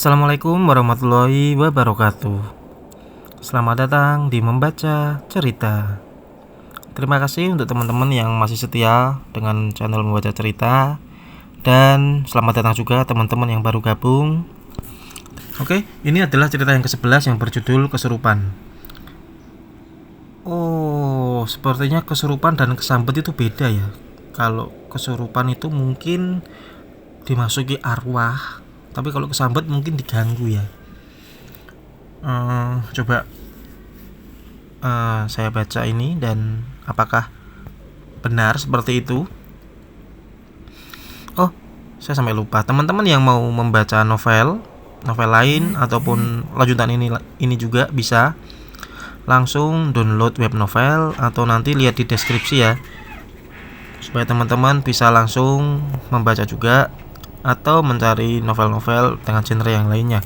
Assalamualaikum warahmatullahi wabarakatuh. Selamat datang di Membaca Cerita. Terima kasih untuk teman-teman yang masih setia dengan channel Membaca Cerita. Dan selamat datang juga teman-teman yang baru gabung. Oke, ini adalah cerita yang ke-11 yang berjudul Kesurupan. Oh, sepertinya kesurupan dan kesambet itu beda ya. Kalau kesurupan itu mungkin dimasuki arwah, tapi kalau kesambet mungkin diganggu ya. Coba saya baca ini dan apakah benar seperti itu? Oh, saya sampai lupa. Teman-teman yang mau membaca novel lain ataupun lanjutan ini juga bisa langsung download web novel atau nanti lihat di deskripsi ya, supaya teman-teman bisa langsung membaca juga atau mencari novel-novel dengan genre yang lainnya.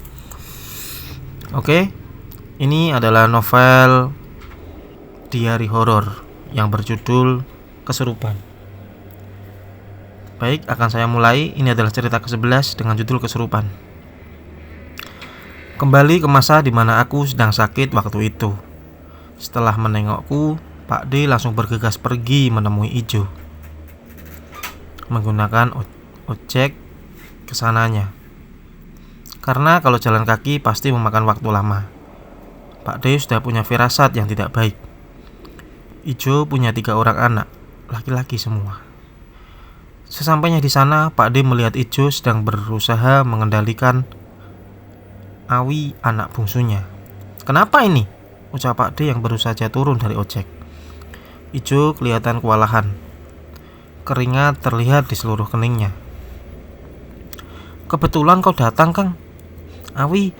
Oke, ini adalah novel diary horor yang berjudul Kesurupan. Baik, akan saya mulai. Ini adalah cerita ke-11 dengan judul Kesurupan. Kembali ke masa di mana aku sedang sakit waktu itu. Setelah menengokku, Pak D langsung bergegas pergi menemui Ijo menggunakan ojek kesananya. Karena kalau jalan kaki pasti memakan waktu lama. Pak D sudah punya firasat yang tidak baik. Ijo punya 3 orang anak, laki-laki semua. Sesampainya di sana, Pak D melihat Ijo sedang berusaha mengendalikan Awi, anak bungsunya. "Kenapa ini?" ucap Pak D yang baru saja turun dari ojek. Ijo kelihatan kewalahan. Keringat terlihat di seluruh keningnya. "Kebetulan kau datang, Kang." "Awi,"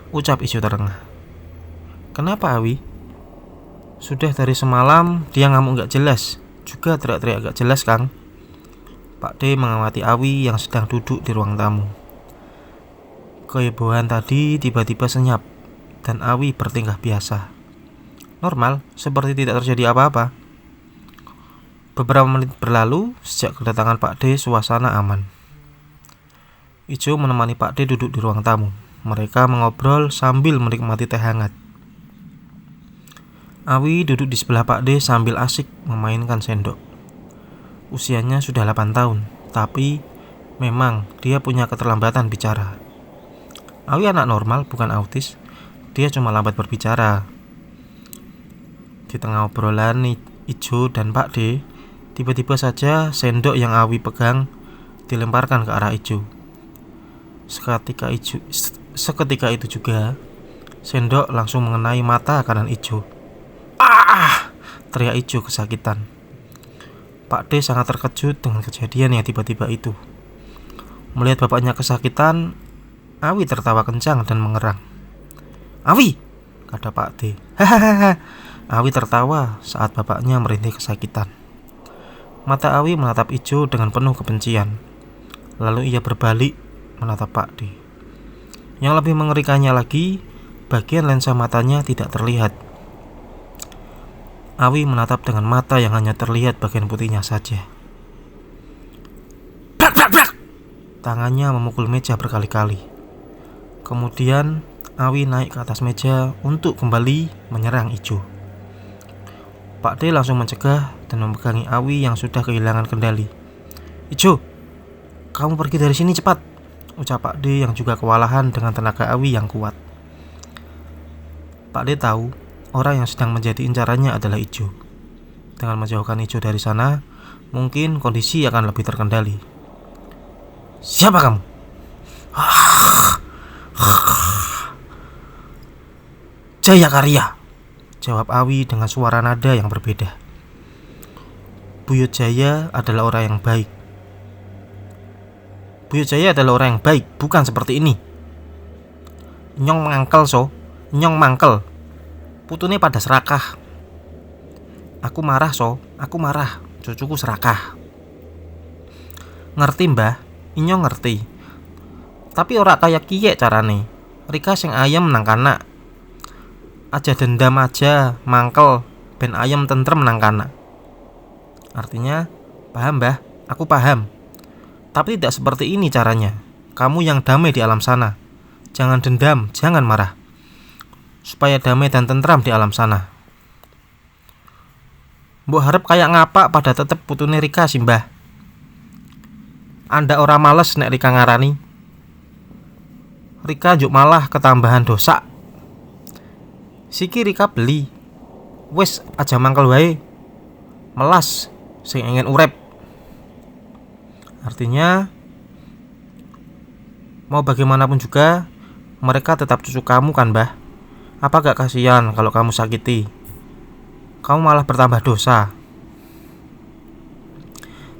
ucap Ijo terengah. "Kenapa Awi?" "Sudah dari semalam dia ngamuk gak jelas, juga teriak-teriak gak jelas, Kang." Pak D mengamati Awi yang sedang duduk di ruang tamu. Kehebohan tadi tiba-tiba senyap dan Awi bertingkah biasa, normal, seperti tidak terjadi apa-apa. Beberapa menit berlalu sejak kedatangan Pak D, suasana aman. Ijo menemani Pak D duduk di ruang tamu. Mereka mengobrol sambil menikmati teh hangat. Awi duduk di sebelah Pak D sambil asik memainkan sendok. Usianya sudah 8 tahun, tapi memang dia punya keterlambatan bicara. Awi anak normal, bukan autis. Dia cuma lambat berbicara. Di tengah obrolan Ijo dan Pak D, tiba-tiba saja sendok yang Awi pegang dilemparkan ke arah Ijo. Seketika itu juga sendok langsung mengenai mata kanan Ijo. "Ah!" teriak Ijo kesakitan. Pak D sangat terkejut dengan kejadian yang tiba-tiba itu. Melihat bapaknya kesakitan, Awi tertawa kencang dan mengerang. "Awi!" kata Pak D. "Hahaha." Awi tertawa saat bapaknya merintih kesakitan. Mata Awi menatap Ijo dengan penuh kebencian. Lalu ia berbalik menatap Pak D. Yang lebih mengerikannya lagi, bagian lensa matanya tidak terlihat. Awi menatap dengan mata yang hanya terlihat bagian putihnya saja. Brak, brak, brak! Tangannya memukul meja berkali-kali. Kemudian Awi naik ke atas meja untuk kembali menyerang Ijo. Pak D langsung mencegah dan memegangi Awi yang sudah kehilangan kendali. "Ijo, kamu pergi dari sini cepat," ucap Pak D yang juga kewalahan dengan tenaga Awi yang kuat. Pak D tahu orang yang sedang menjadi incarannya adalah Ijo. Dengan menjauhkan Ijo dari sana, mungkin kondisi akan lebih terkendali. "Siapa kamu?" "Jaya Karya," jawab Awi dengan suara nada yang berbeda. Buyut Jaya adalah orang yang baik. Buyut Jaya adalah orang yang baik, bukan seperti ini. "Nyong mangkel so, nyong mangkel. Putune pada serakah." "Aku marah so, aku marah. Cucuku serakah." "Ngerti mbah, inyong ngerti. Tapi ora kaya kiye carane. Rika sing ayam nang kanak. Aja dendam aja, mangkel, ben ayam tentrem nang kanak." Artinya, "Paham mbah, aku paham. Tapi tidak seperti ini caranya. Kamu yang damai di alam sana. Jangan dendam, jangan marah, supaya damai dan tentram di alam sana. Mbok harap kayak ngapa pada tetep putune Rika simbah. Anda ora males nek Rika ngarani. Rika njuk malah ketambahan dosa. Siki Rika beli. Wis aja mangkel wae. Melas sing ingin urep. Artinya mau bagaimanapun juga mereka tetap cucu kamu kan, Mbah? Apa gak kasihan kalau kamu sakiti? Kamu malah bertambah dosa.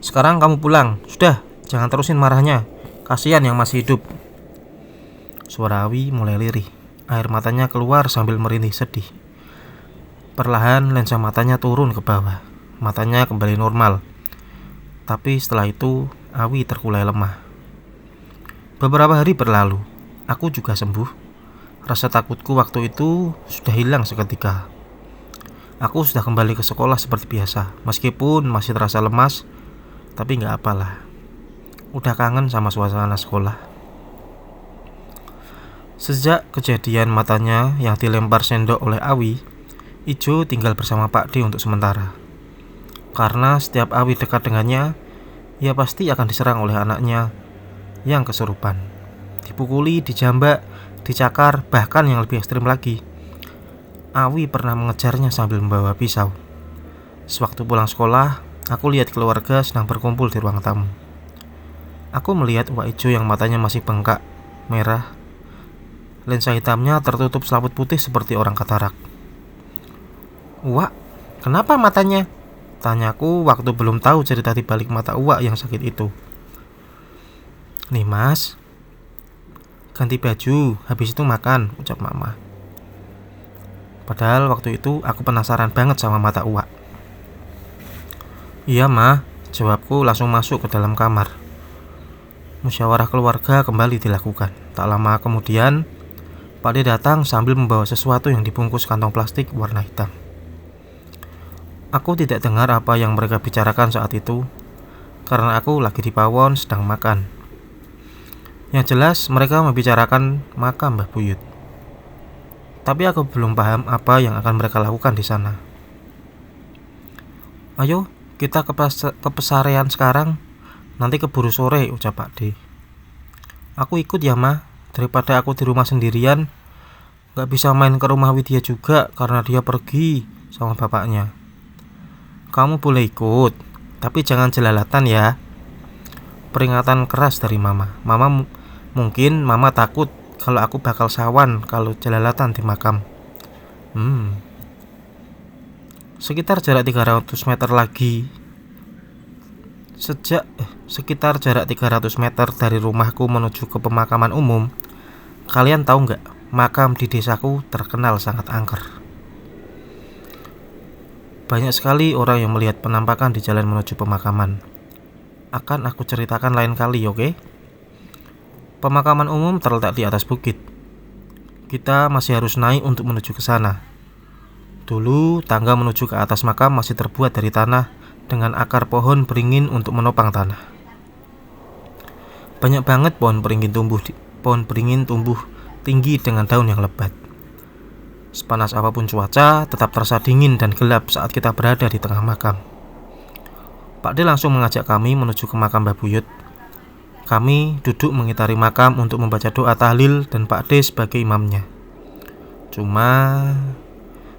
Sekarang kamu pulang. Sudah, jangan terusin marahnya. Kasihan yang masih hidup. Suara Awi mulai lirih. Air matanya keluar sambil merintih sedih. Perlahan lensa matanya turun ke bawah. Matanya kembali normal. Tapi setelah itu Awi terkulai lemah. Beberapa hari berlalu. Aku juga sembuh. Rasa takutku waktu itu sudah hilang seketika. Aku sudah kembali ke sekolah seperti biasa. Meskipun masih terasa lemas, tapi gak apalah. Udah kangen sama suasana sekolah. Sejak kejadian matanya yang dilempar sendok oleh Awi, Ijo tinggal bersama Pak D untuk sementara. Karena setiap Awi dekat dengannya, ia pasti akan diserang oleh anaknya yang kesurupan. Dipukuli, dijambak, dicakar, bahkan yang lebih ekstrim lagi, Awi pernah mengejarnya sambil membawa pisau. Sewaktu pulang sekolah, aku lihat keluarga sedang berkumpul di ruang tamu. Aku melihat Wak Ijo yang matanya masih bengkak, merah. Lensa hitamnya tertutup selaput putih seperti orang katarak. "Wak, kenapa matanya?" tanyaku waktu belum tahu cerita di balik mata Wak yang sakit itu. "Nih mas, ganti baju, habis itu makan," ucap mama. Padahal waktu itu aku penasaran banget sama mata Uwak. "Iya ma," jawabku langsung masuk ke dalam kamar. Musyawarah keluarga kembali dilakukan. Tak lama kemudian Pak D datang sambil membawa sesuatu yang dibungkus kantong plastik warna hitam. Aku tidak dengar apa yang mereka bicarakan saat itu, karena aku lagi di pawon sedang makan. Yang jelas mereka membicarakan makam Mbah Buyut. Tapi aku belum paham apa yang akan mereka lakukan di sana. "Ayo, kita ke pesarean sekarang. Nanti keburu sore," ucap Pak D. "Aku ikut ya, Ma. Daripada aku di rumah sendirian. Gak bisa main ke rumah Widya juga karena dia pergi sama bapaknya." "Kamu boleh ikut, tapi jangan jelalatan ya." Peringatan keras dari Mama. Mungkin Mama takut kalau aku bakal sawan kalau jelalatan di makam. Sekitar jarak 300 meter lagi. Sekitar jarak 300 meter dari rumahku menuju ke pemakaman umum. Kalian tahu nggak, makam di desaku terkenal sangat angker. Banyak sekali orang yang melihat penampakan di jalan menuju pemakaman. Akan aku ceritakan lain kali, oke? Pemakaman umum terletak di atas bukit. Kita masih harus naik untuk menuju ke sana. Dulu tangga menuju ke atas makam masih terbuat dari tanah dengan akar pohon beringin untuk menopang tanah. Banyak banget pohon beringin tumbuh tinggi dengan daun yang lebat. Sepanas apapun cuaca, tetap terasa dingin dan gelap saat kita berada di tengah makam. Pak D langsung mengajak kami menuju ke makam Mbah Buyut. Kami duduk mengitari makam untuk membaca doa tahlil dan Pak D sebagai imamnya. Cuma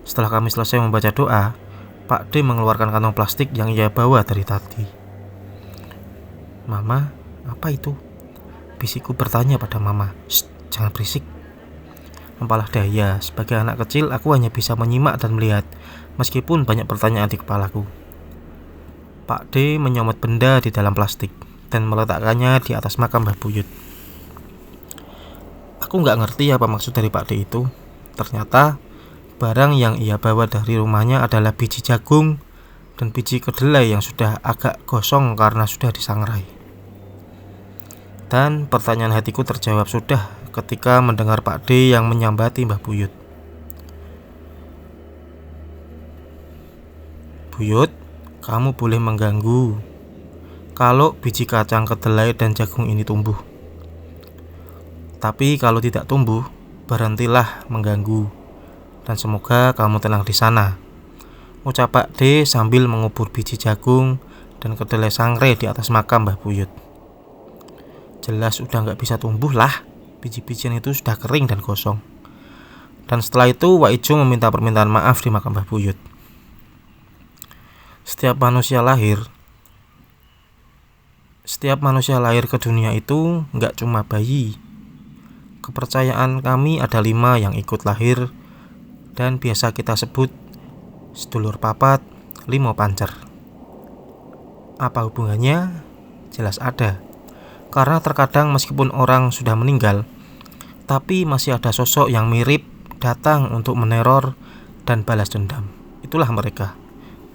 setelah kami selesai membaca doa, Pak D mengeluarkan kantong plastik yang ia bawa dari tadi. "Mama, apa itu?" bisikku bertanya pada Mama. "Shh, jangan berisik." Apalah daya, sebagai anak kecil aku hanya bisa menyimak dan melihat, meskipun banyak pertanyaan di kepalaku. Pak D menyomot benda di dalam plastik dan meletakkannya di atas makam Mbah Buyut. Aku gak ngerti apa maksud dari Pak D itu. Ternyata barang yang ia bawa dari rumahnya adalah biji jagung dan biji kedelai yang sudah agak gosong karena sudah disangrai. Dan pertanyaan hatiku terjawab sudah ketika mendengar Pak D yang menyambati Mbah Buyut. "Buyut, kamu boleh mengganggu kalau biji kacang kedelai dan jagung ini tumbuh. Tapi kalau tidak tumbuh, berhentilah mengganggu. Dan semoga kamu tenang di sana. Ucap Pak D sambil mengubur biji jagung dan kedelai sangre di atas makam Mbah Buyut. Jelas udah gak bisa tumbuh lah. Biji-bijian itu sudah kering dan gosong. Dan setelah itu Wak Ijo meminta permintaan maaf di makam Mbah Buyut. Setiap manusia lahir ke dunia itu gak cuma bayi. Kepercayaan kami ada 5 yang ikut lahir dan biasa kita sebut sedulur papat, limo pancer. Apa hubungannya? Jelas ada. Karena terkadang meskipun orang sudah meninggal, tapi masih ada sosok yang mirip datang untuk meneror dan balas dendam. Itulah mereka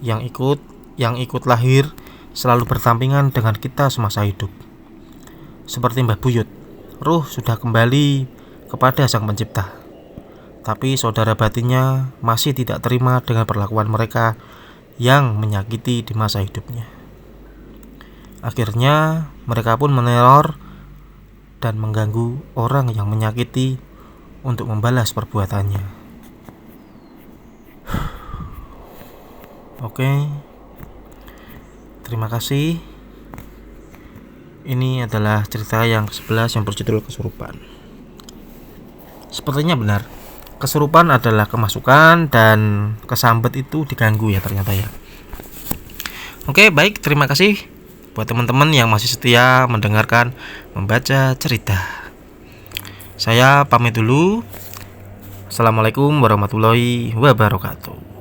yang ikut lahir selalu bertampingan dengan kita semasa hidup. Seperti Mbah Buyut, ruh sudah kembali kepada Sang Pencipta, tapi saudara batinnya masih tidak terima dengan perlakuan mereka yang menyakiti di masa hidupnya. Akhirnya mereka pun meneror dan mengganggu orang yang menyakiti untuk membalas perbuatannya. Oke, terima kasih. Ini adalah cerita yang ke-11 yang berjudul Kesurupan. Sepertinya benar, kesurupan adalah kemasukan dan kesambet itu diganggu ya ternyata ya. Oke, baik, terima kasih buat teman-teman yang masih setia mendengarkan membaca cerita. Saya pamit dulu. Assalamualaikum warahmatullahi wabarakatuh.